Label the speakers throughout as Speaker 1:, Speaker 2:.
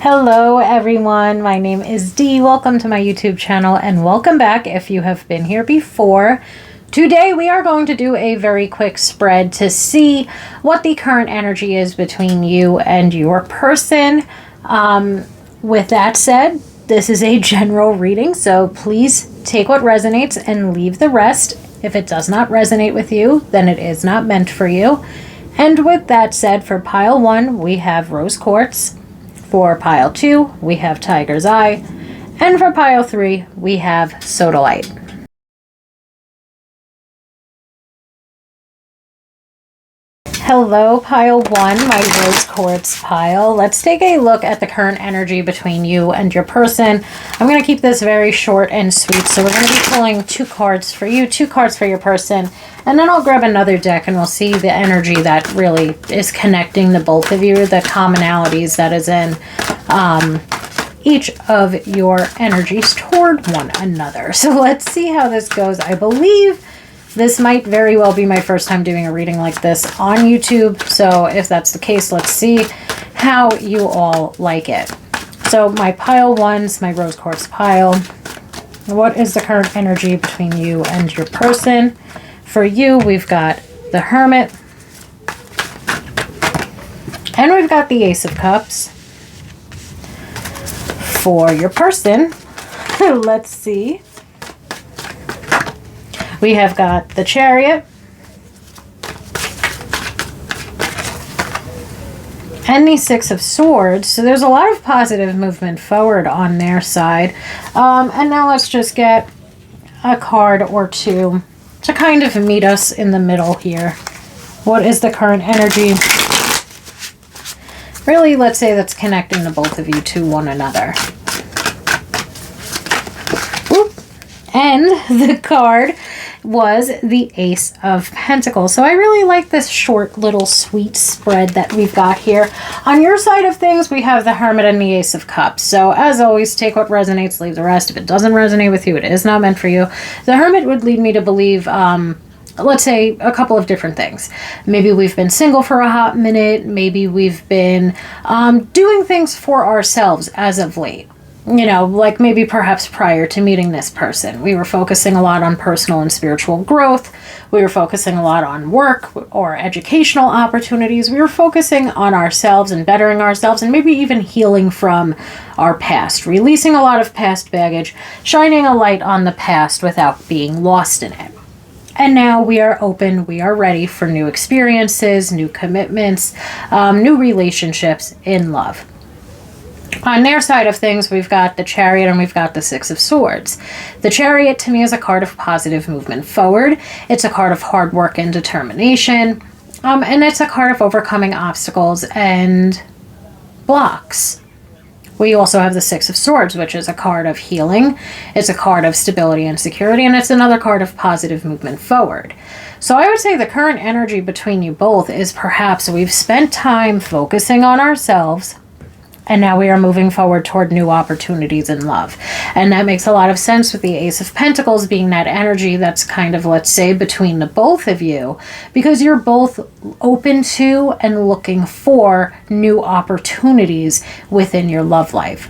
Speaker 1: Hello everyone, my name is Dee. Welcome to my YouTube channel and welcome back if you have been here before. Today we are going to do a very quick spread to see what the current energy is between you and your person. With that said, this is a general reading, so please take what resonates and leave the rest. If it does not resonate with you, then it is not meant for you. And with that said, for pile 1, we have rose quartz. For pile 2, we have tiger's eye. And for pile 3, we have sodalite. Hello, pile 1, my rose quartz pile. Let's take a look at the current energy between you and your person. I'm going to keep this very short and sweet, so we're going to be pulling 2 cards for you, 2 cards for your person, and then I'll grab another deck and we'll see the energy that really is connecting the both of you, the commonalities that is in each of your energies toward one another. So let's see how this goes. I believe this might very well be my first time doing a reading like this on YouTube. So if that's the case, let's see how you all like it. So my pile 1's my rose quartz pile. What is the current energy between you and your person? For you, we've got the Hermit. And we've got the Ace of Cups. For your person, let's see. We have got the Chariot and the Six of Swords. So there's a lot of positive movement forward on their side. And now let's just get a card or two to kind of meet us in the middle here. What is the current energy? Really, let's say that's connecting the both of you to one another. Oop. And the card was the Ace of Pentacles. So I really like this short little sweet spread that we've got here. On your side of things, we have the Hermit and the Ace of Cups. So as always, take what resonates, leave the rest. If it doesn't resonate with you, it is not meant for you. The Hermit would lead me to believe, let's say, a couple of different things. Maybe we've been single for a hot minute. Maybe we've been doing things for ourselves as of late. You know, like maybe perhaps prior to meeting this person, we were focusing a lot on personal and spiritual growth. We were focusing a lot on work or educational opportunities. We were focusing on ourselves and bettering ourselves and maybe even healing from our past, releasing a lot of past baggage, shining a light on the past without being lost in it. And now we are open, we are ready for new experiences, new commitments, new relationships in love. On their side of things, we've got the Chariot and we've got the Six of Swords. The Chariot to me is a card of positive movement forward. It's a card of hard work and determination. And it's a card of overcoming obstacles and blocks. We also have the Six of Swords, which is a card of healing. It's a card of stability and security, and it's another card of positive movement forward. So I would say the current energy between you both is perhaps we've spent time focusing on ourselves, and now we are moving forward toward new opportunities in love. And that makes a lot of sense with the Ace of Pentacles being that energy that's kind of, let's say, between the both of you, because you're both open to and looking for new opportunities within your love life.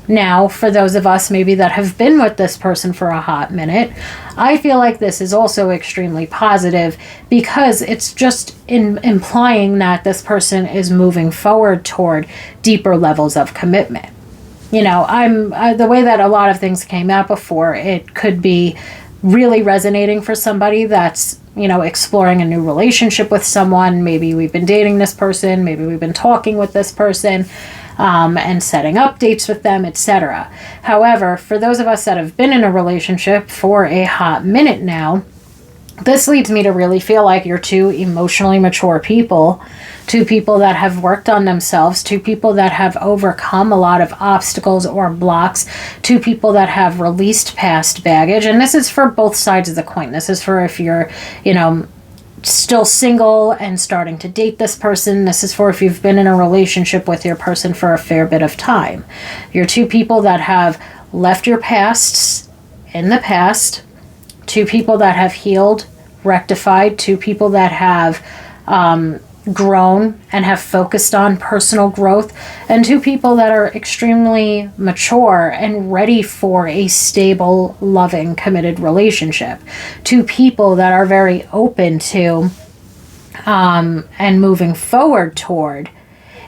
Speaker 1: Now, for those of us maybe that have been with this person for a hot minute, I feel like this is also extremely positive because it's just implying that this person is moving forward toward deeper levels of commitment. You know, the way that a lot of things came out before, it could be really resonating for somebody that's, you know, exploring a new relationship with someone. Maybe we've been dating this person, maybe we've been talking with this person, and setting up dates with them, etc. However, for those of us that have been in a relationship for a hot minute now, this leads me to really feel like you're 2 emotionally mature people, 2 people that have worked on themselves, 2 people that have overcome a lot of obstacles or blocks, 2 people that have released past baggage. And this is for both sides of the coin. This is for if you're, you know, still single and starting to date this person. This is for if you've been in a relationship with your person for a fair bit of time. You're 2 people that have left your pasts in the past, 2 people that have healed, rectified, 2 people that have grown and have focused on personal growth, and two people that are extremely mature and ready for a stable, loving, committed relationship. Two people that are very open to and moving forward toward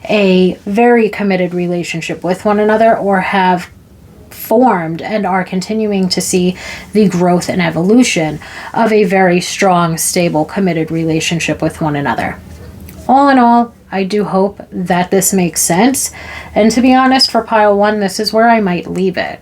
Speaker 1: a very committed relationship with one another, or have formed and are continuing to see the growth and evolution of a very strong, stable, committed relationship with one another. All in all, I do hope that this makes sense. And to be honest, for pile 1, this is where I might leave it.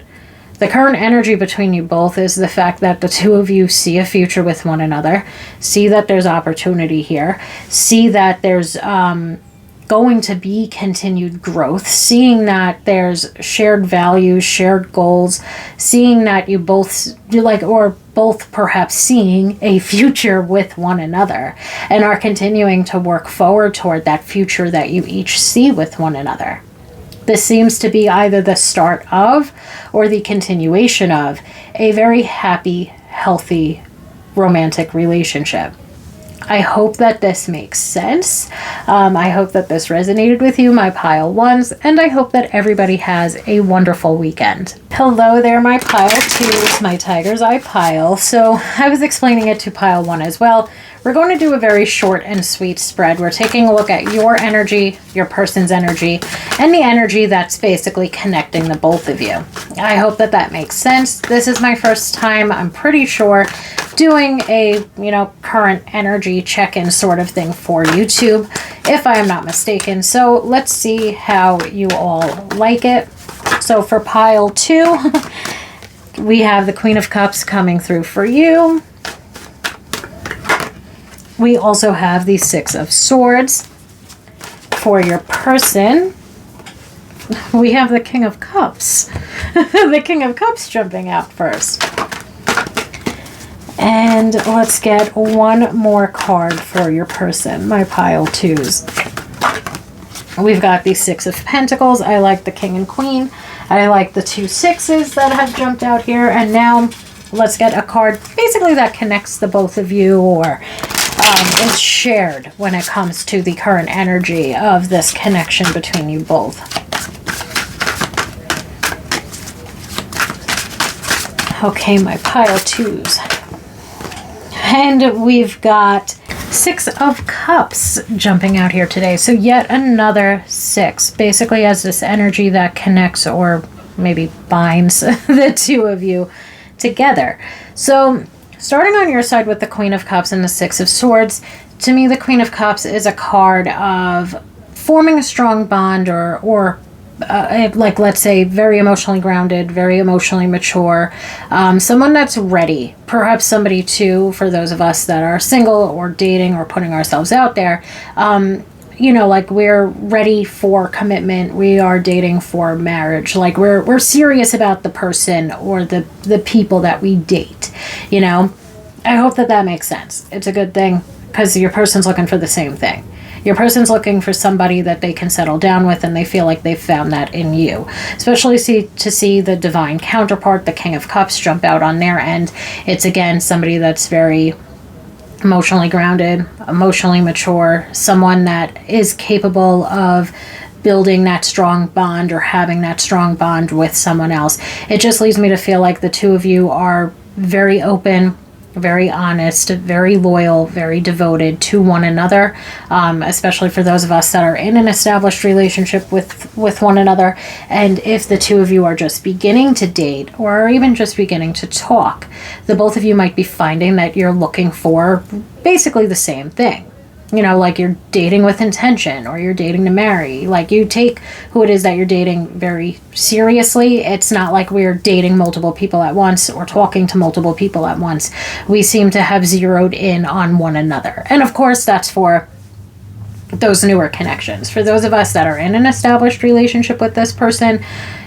Speaker 1: The current energy between you both is the fact that the two of you see a future with one another, see that there's opportunity here, see that there's going to be continued growth, seeing that there's shared values, shared goals, seeing that you both or both perhaps seeing a future with one another and are continuing to work forward toward that future that you each see with one another. This seems to be either the start of or the continuation of a very happy, healthy, romantic relationship. I hope that this makes sense. I hope that this resonated with you, my pile 1s, and I hope that everybody has a wonderful weekend. Hello there, my pile 2s, my tiger's eye pile. So I was explaining it to pile 1 as well. We're going to do a very short and sweet spread. We're taking a look at your energy, your person's energy, and the energy that's basically connecting the both of you. I hope that that makes sense. This is my first time, I'm pretty sure, doing a, current energy check-in sort of thing for YouTube, if I am not mistaken. So let's see how you all like it. So for pile 2, we have the Queen of Cups coming through for you. We also have the Six of Swords for your person. We have the King of Cups. The King of Cups jumping out first. And let's get one more card for your person, my pile 2s. We've got the Six of Pentacles. I like the King and Queen. I like the 2 6s that have jumped out here. And now let's get a card basically that connects the both of you, or is shared when it comes to the current energy of this connection between you both. Okay, my pile 2s. And we've got 6 of Cups jumping out here today. So yet another 6, basically as this energy that connects or maybe binds the two of you together. So starting on your side with the Queen of Cups and the Six of Swords, to me the Queen of Cups is a card of forming a strong bond, or let's say very emotionally grounded, very emotionally mature, someone that's ready. Perhaps somebody too, for those of us that are single or dating or putting ourselves out there, we're ready for commitment. We are dating for marriage. Like we're serious about the person or the people that we date. I hope that makes sense. It's a good thing because your person's looking for the same thing. Your person's looking for somebody that they can settle down with, and they feel like they've found that in you. Especially to see the divine counterpart, the King of Cups, jump out on their end. It's, again, somebody that's very emotionally grounded, emotionally mature, someone that is capable of building that strong bond or having that strong bond with someone else. It just leads me to feel like the two of you are very open, very honest, very loyal, very devoted to one another, especially for those of us that are in an established relationship with one another. And if the two of you are just beginning to date or even just beginning to talk, the both of you might be finding that you're looking for basically the same thing. Like you're dating with intention, or you're dating to marry. Like you take who it is that you're dating very seriously. It's not like we're dating multiple people at once or talking to multiple people at once. We seem to have zeroed in on one another. And of course, that's for those newer connections. For those of us that are in an established relationship with this person,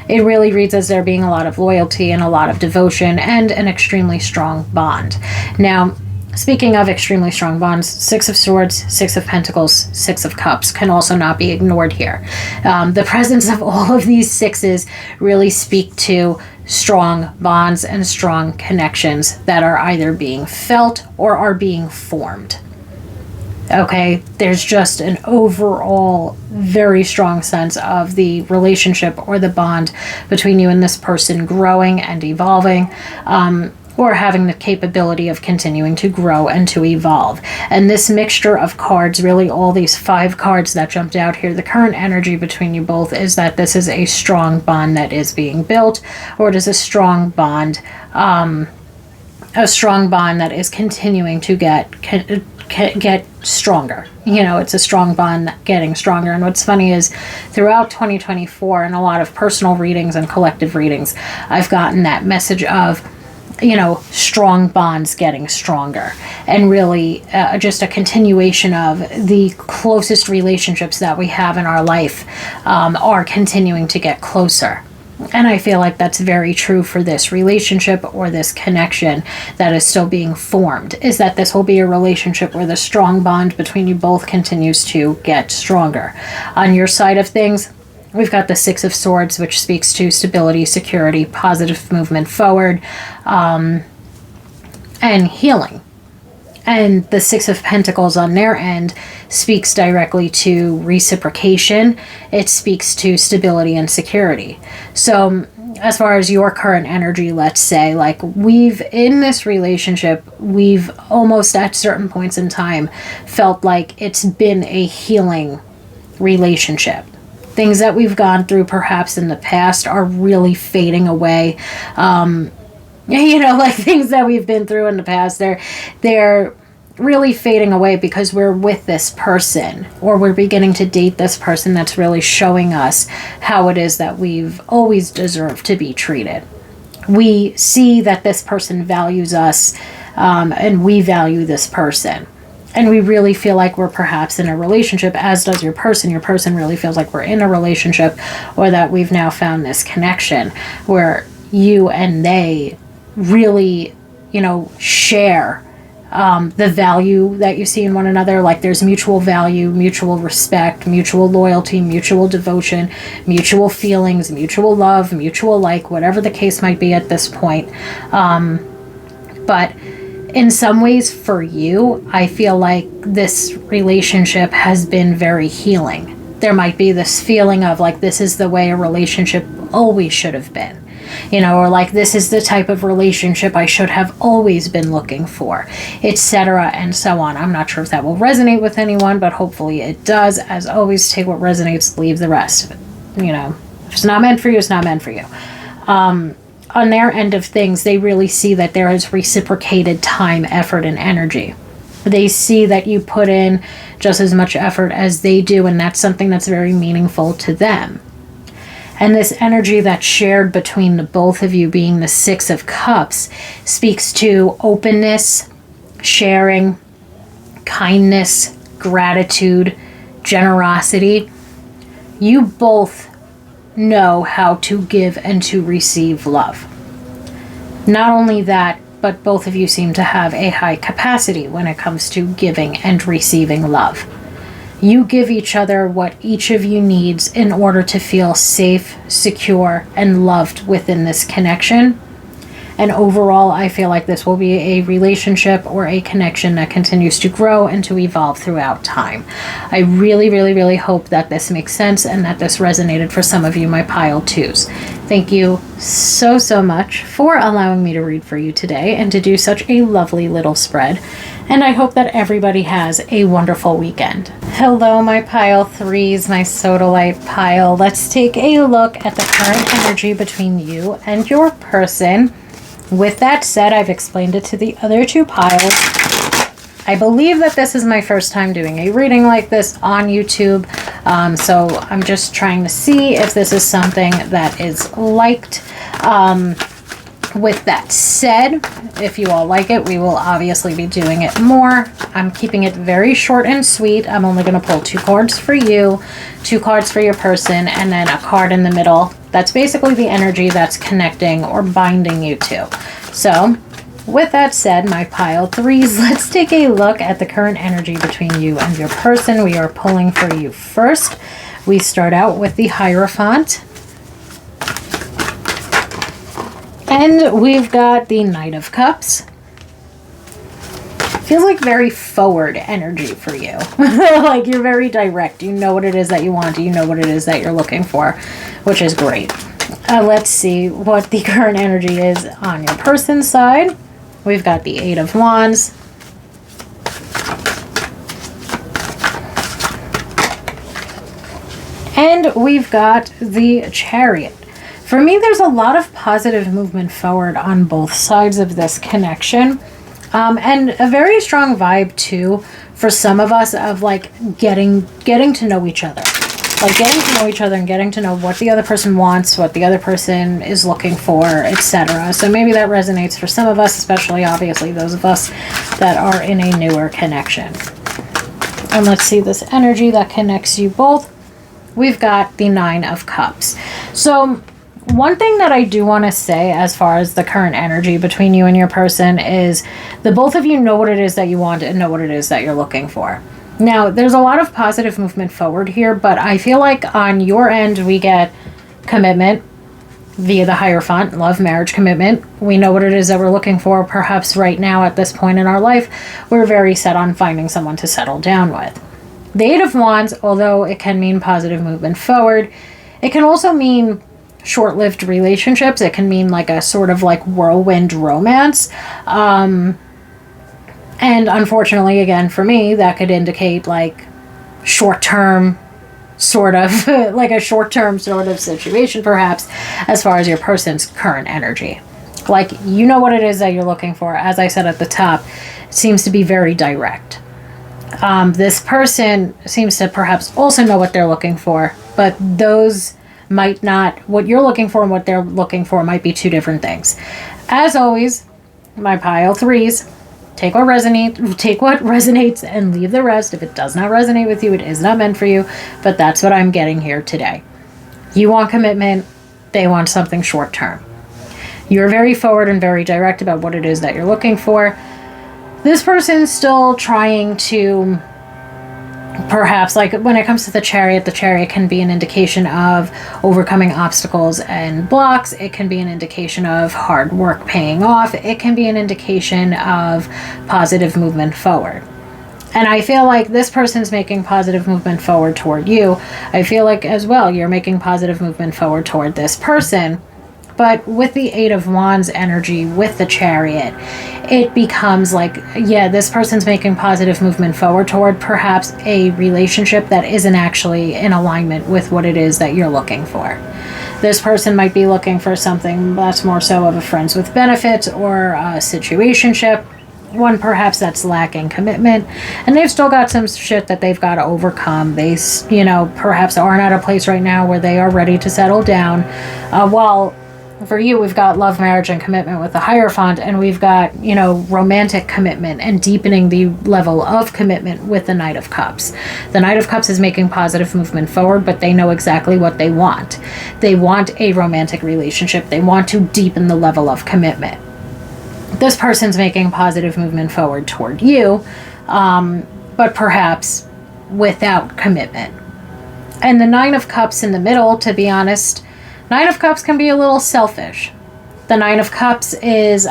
Speaker 1: it really reads as there being a lot of loyalty and a lot of devotion and an extremely strong bond. Now, speaking of extremely strong bonds, Six of Swords, Six of Pentacles, Six of Cups can also not be ignored here. The presence of all of these sixes really speak to strong bonds and strong connections that are either being felt or are being formed. Okay, there's just an overall very strong sense of the relationship or the bond between you and this person growing and evolving, or having the capability of continuing to grow and to evolve. And this mixture of cards, really all these 5 cards that jumped out here, the current energy between you both is that this is a strong bond that is being built, or it is a strong bond that is continuing to get stronger. It's a strong bond getting stronger. And what's funny is throughout 2024, in a lot of personal readings and collective readings, I've gotten that message of, strong bonds getting stronger, and really just a continuation of the closest relationships that we have in our life are continuing to get closer. And I feel like that's very true for this relationship or this connection that is still being formed, is that this will be a relationship where the strong bond between you both continues to get stronger. On your side of things, we've got the 6 of Swords, which speaks to stability, security, positive movement forward, and healing. And the 6 of Pentacles on their end speaks directly to reciprocation. It speaks to stability and security. So as far as your current energy, let's say, like, in this relationship, we've almost at certain points in time felt like it's been a healing relationship. Things that we've gone through perhaps in the past are really fading away. Like things that we've been through in the past, they're really fading away because we're with this person, or we're beginning to date this person that's really showing us how it is that we've always deserved to be treated. We see that this person values us, and we value this person. And we really feel like we're perhaps in a relationship, as does your person. Your person really feels like we're in a relationship, or that we've now found this connection where you and they really, share the value that you see in one another. Like there's mutual value, mutual respect, mutual loyalty, mutual devotion, mutual feelings, mutual love, mutual whatever the case might be at this point. But in some ways for you, I feel like this relationship has been very healing. There might be this feeling of like, this is the way a relationship always should have been. Or like, this is the type of relationship I should have always been looking for, etc. and so on. I'm not sure if that will resonate with anyone, but hopefully it does. As always, take what resonates, leave the rest. If it's not meant for you, it's not meant for you. On their end of things, they really see that there is reciprocated time, effort, and energy. They see that you put in just as much effort as they do, and that's something that's very meaningful to them. And this energy that's shared between the both of you, being the 6 of Cups, speaks to openness, sharing, kindness, gratitude, generosity. You both know how to give and to receive love. Not only that, but both of you seem to have a high capacity when it comes to giving and receiving love. You give each other what each of you needs in order to feel safe, secure, and loved within this connection. And overall, I feel like this will be a relationship or a connection that continues to grow and to evolve throughout time. I really, really, really hope that this makes sense and that this resonated for some of you, my pile 2s. Thank you so, so much for allowing me to read for you today and to do such a lovely little spread. And I hope that everybody has a wonderful weekend. Hello, my pile 3s, my sodalite pile. Let's take a look at the current energy between you and your person. With that said, I've explained it to the other 2 piles. I believe that this is my first time doing a reading like this on YouTube. So I'm just trying to see if this is something that is liked. With that said, if you all like it, we will obviously be doing it more. I'm keeping it very short and sweet. I'm only going to pull 2 cards for you, 2 cards for your person, and then a card in the middle. That's basically the energy that's connecting or binding you two. So, with that said, my pile 3s, let's take a look at the current energy between you and your person. We are pulling for you first. We start out with the Hierophant. And we've got the Knight of Cups. feels like very forward energy for you. Like you're very direct. You know what it is that you want. You know what it is that you're looking for, which is great. Let's see what the current energy is on your person's side. We've got the Eight of Wands. And we've got the Chariot. For me, there's a lot of positive movement forward on both sides of this connection. And a very strong vibe, too, for some of us of, like, getting to know each other. Like, getting to know each other and getting to know what the other person wants, what the other person is looking for, etc. So maybe that resonates for some of us, especially, obviously, those of us that are in a newer connection. And let's see this energy that connects you both. We've got the Nine of Cups. So one thing that I do want to say as far as the current energy between you and your person is the both of you know what it is that you want and know what it is that you're looking for. Now, there's a lot of positive movement forward here, but I feel like on your end, we get commitment via the Hierophant, love, marriage, commitment. We know what it is that we're looking for. Perhaps right now at this point in our life, we're very set on finding someone to settle down with. The Eight of Wands, although it can mean positive movement forward, it can also mean short-lived relationships. It can mean like a sort of like whirlwind romance. And unfortunately, again, for me, that could indicate like short-term sort of, like a short-term sort of situation, perhaps, as far as your person's current energy. Like, you know what it is that you're looking for. As I said at the top, it seems to be very direct. This person seems to perhaps also know what they're looking for, but those might not, what you're looking for and what they're looking for might be two different things. As always, my pile threes, take what resonates and leave the rest. If it does not resonate with you, it is not meant for you, but that's what I'm getting here today. You want commitment, they want something short term. You're very forward and very direct about what it is that you're looking for. This person's still trying to, perhaps, like when it comes to the Chariot can be an indication of overcoming obstacles and blocks. It can be an indication of hard work paying off. It can be an indication of positive movement forward. And I feel like this person's making positive movement forward toward you. I feel like as well, you're making positive movement forward toward this person. But with the Eight of Wands energy, with the Chariot, it becomes like, yeah, this person's making positive movement forward toward perhaps a relationship that isn't actually in alignment with what it is that you're looking for. This person might be looking for something that's more so of a friends with benefits or a situationship, one perhaps that's lacking commitment, and they've still got some shit that they've got to overcome. They, perhaps aren't at a place right now where they are ready to settle down. While for you, we've got love, marriage, and commitment with the Hierophant, and we've got, romantic commitment and deepening the level of commitment with the Knight of Cups. The Knight of Cups is making positive movement forward, but they know exactly what they want. They want a romantic relationship. They want to deepen the level of commitment. This person's making positive movement forward toward you, but perhaps without commitment. And the Nine of Cups in the middle, to be honest, Nine of Cups can be a little selfish. The Nine of Cups is,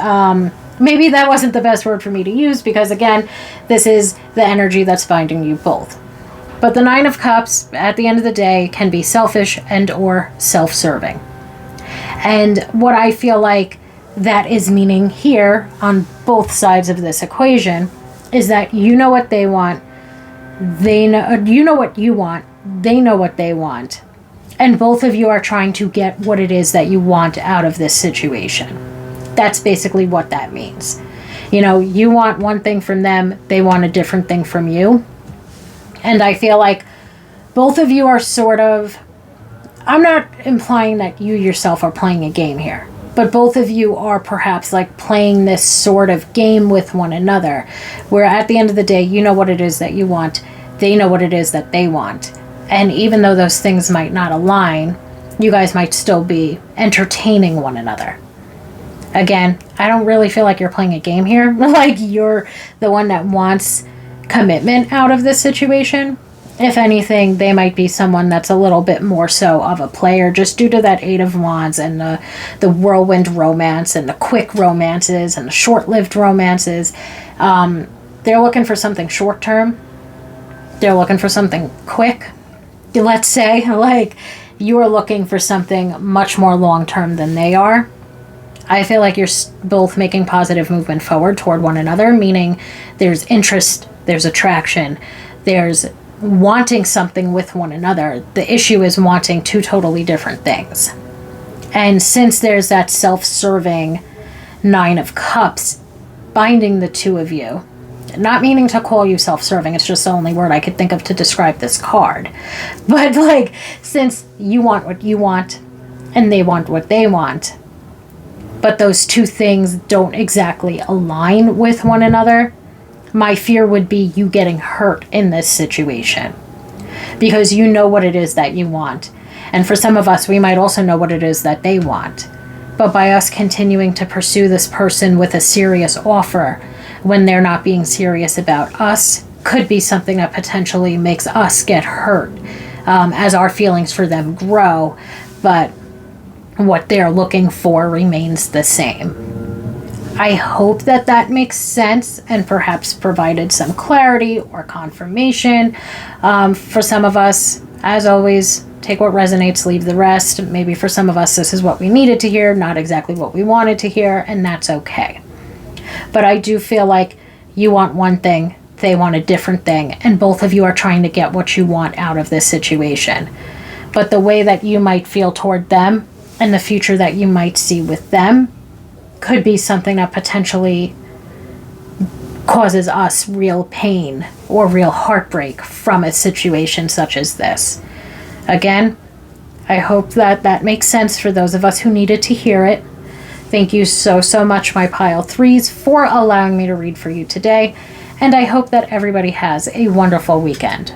Speaker 1: maybe that wasn't the best word for me to use because, again, this is the energy that's binding you both. But the Nine of Cups, at the end of the day, can be selfish and or self-serving. And what I feel like that is meaning here on both sides of this equation is that you know what they want. They know, you know what you want. They know what they want. And both of you are trying to get what it is that you want out of this situation. That's basically what that means. You want one thing from them, they want a different thing from you. And I feel like both of you are sort of, I'm not implying that you yourself are playing a game here, but both of you are perhaps like playing this sort of game with one another, where at the end of the day, you know what it is that you want, they know what it is that they want. And even though those things might not align, you guys might still be entertaining one another. Again, I don't really feel like you're playing a game here. Like you're the one that wants commitment out of this situation. If anything, they might be someone that's a little bit more so of a player just due to that Eight of Wands and the whirlwind romance and the quick romances and the short-lived romances. They're looking for something short term. They're looking for something quick. Let's say, like, you are looking for something much more long term than they are. I feel like you're both making positive movement forward toward one another, meaning there's interest, there's attraction, there's wanting something with one another. The issue is wanting two totally different things. And since there's that self-serving Nine of Cups binding the two of you, not meaning to call you self-serving, it's just the only word I could think of to describe this card. But like, since you want what you want and they want what they want, but those two things don't exactly align with one another, my fear would be you getting hurt in this situation. Because you know what it is that you want. And for some of us, we might also know what it is that they want. But by us continuing to pursue this person with a serious offer when they're not being serious about us could be something that potentially makes us get hurt as our feelings for them grow. But what they're looking for remains the same. I hope that that makes sense and perhaps provided some clarity or confirmation. For some of us, as always, take what resonates, leave the rest. Maybe for some of us, this is what we needed to hear, not exactly what we wanted to hear, and that's okay. But I do feel like you want one thing, they want a different thing, and both of you are trying to get what you want out of this situation. But the way that you might feel toward them and the future that you might see with them could be something that potentially causes us real pain or real heartbreak from a situation such as this. Again, I hope that that makes sense for those of us who needed to hear it. Thank you so much, my pile threes, for allowing me to read for you today, and I hope that everybody has a wonderful weekend.